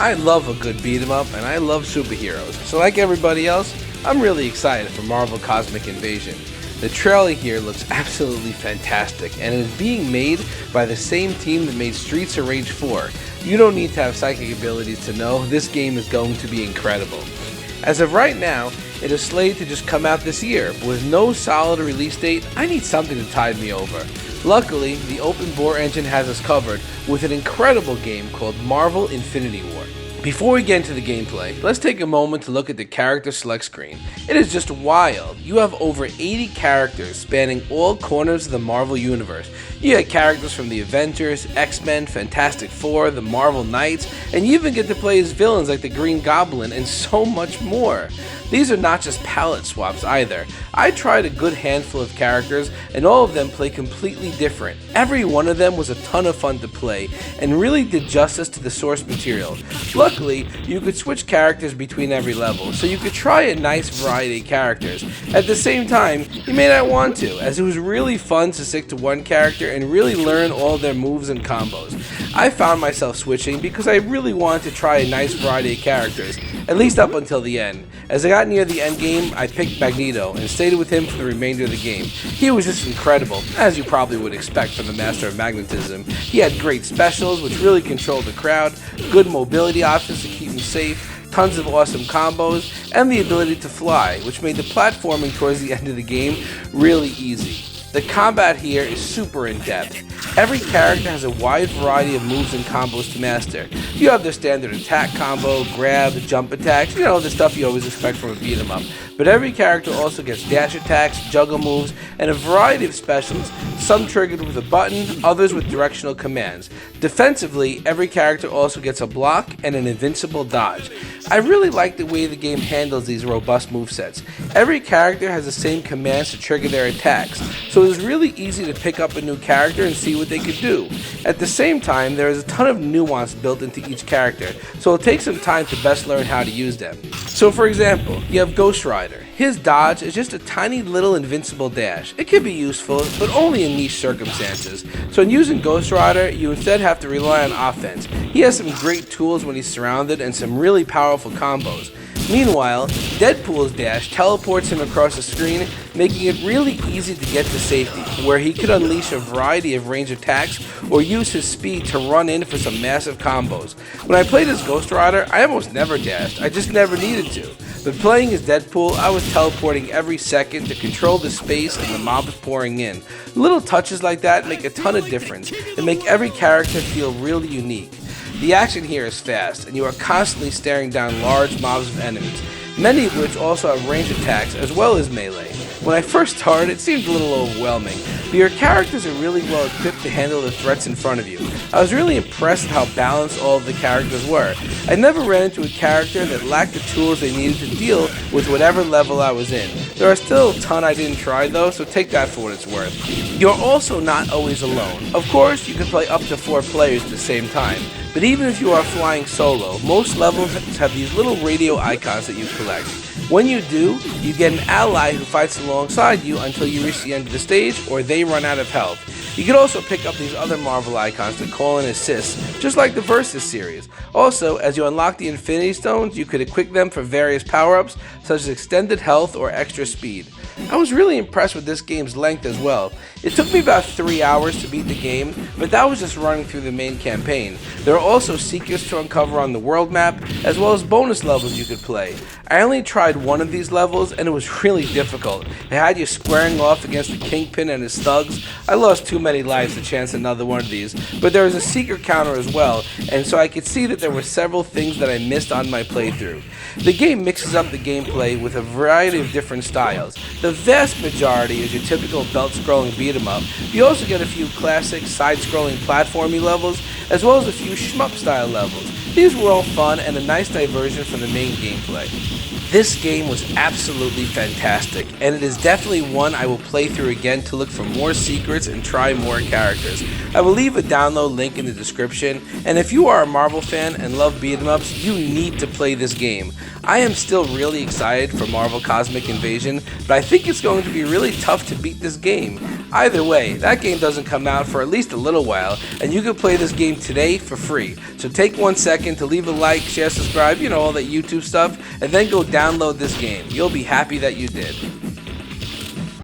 I love a good beat 'em up and I love superheroes, so like everybody else, I'm really excited for Marvel Cosmic Invasion. The trailer here looks absolutely fantastic and is being made by the same team that made Streets of Rage 4. You don't need to have psychic abilities to know this game is going to be incredible. As of right now, it is slated to just come out this year, but with no solid release date, I need something to tide me over. Luckily, the Open Boar engine has us covered with an incredible game called Marvel Infinity War. Before we get into the gameplay, let's take a moment to look at the character select screen. It is just wild. You have over 80 characters spanning all corners of the Marvel Universe. You get characters from the Avengers, X-Men, Fantastic Four, the Marvel Knights, and you even get to play as villains like the Green Goblin and so much more. These are not just palette swaps either. I tried a good handful of characters and all of them play completely different. Every one of them was a ton of fun to play and really did justice to the source material. Luckily, you could switch characters between every level, so you could try a nice variety of characters. At the same time, you may not want to, as it was really fun to stick to one character and really learn all their moves and combos. I found myself switching because I really wanted to try a nice variety of characters, at least up until the end. As I got near the end game, I picked Magneto and stayed with him for the remainder of the game. He was just incredible, as you probably would expect from the Master of Magnetism. He had great specials, which really controlled the crowd, good mobility options to keep him safe, tons of awesome combos, and the ability to fly, which made the platforming towards the end of the game really easy. The combat here is super in-depth. Every character has a wide variety of moves and combos to master. You have their standard attack combo, grab, jump attacks, the stuff you always expect from a beat 'em up. But every character also gets dash attacks, juggle moves, and a variety of specials, some triggered with a button, others with directional commands. Defensively, every character also gets a block and an invincible dodge. I really like the way the game handles these robust movesets. Every character has the same commands to trigger their attacks, so it is really easy to pick up a new character and see what they could do. At the same time, there is a ton of nuance built into each character, so it'll take some time to best learn how to use them. So for example, you have Ghost Rider. His dodge is just a tiny little invincible dash. It can be useful, but only in niche circumstances. So in using Ghost Rider, you instead have to rely on offense. He has some great tools when he's surrounded and some really powerful combos. Meanwhile, Deadpool's dash teleports him across the screen, making it really easy to get to safety, where he could unleash a variety of range attacks or use his speed to run in for some massive combos. When I played as Ghost Rider, I almost never dashed, I just never needed to. But playing as Deadpool, I was teleporting every second to control the space and the mobs pouring in. Little touches like that make a ton of difference and make every character feel really unique. The action here is fast, and you are constantly staring down large mobs of enemies, many of which also have range attacks as well as melee. When I first started, it seemed a little overwhelming, but your characters are really well equipped to handle the threats in front of you. I was really impressed at how balanced all of the characters were. I never ran into a character that lacked the tools they needed to deal with whatever level I was in. There are still a ton I didn't try though, so take that for what it's worth. You're also not always alone. Of course, you can play up to 4 players at the same time. But even if you are flying solo, most levels have these little radio icons that you collect. When you do, you get an ally who fights alongside you until you reach the end of the stage or they run out of health. You can also pick up these other Marvel icons to call in assists, just like the Versus series. Also, as you unlock the Infinity Stones, you could equip them for various power-ups, such as extended health or extra speed. I was really impressed with this game's length as well. It took me about 3 hours to beat the game, but that was just running through the main campaign. There are also secrets to uncover on the world map, as well as bonus levels you could play. I only tried one of these levels, and it was really difficult. It had you squaring off against the Kingpin and his thugs. I lost too many lives to chance another one of these, but there was a secret counter as well, and so I could see that there were several things that I missed on my playthrough. The game mixes up the gameplay with a variety of different styles. The vast majority is your typical belt-scrolling beat-em-up. You also get a few classic side-scrolling platformy levels, as well as a few shmup-style levels. These were all fun and a nice diversion from the main gameplay. This game was absolutely fantastic, and it is definitely one I will play through again to look for more secrets and try more characters. I will leave a download link in the description, and if you are a Marvel fan and love beat 'em ups, you need to play this game. I am still really excited for Marvel Cosmic Invasion, but I think it's going to be really tough to beat this game. Either way, that game doesn't come out for at least a little while, and you can play this game today for free. So take 1 second to leave a like, share, subscribe, all that YouTube stuff, and then go download this game. You'll be happy that you did.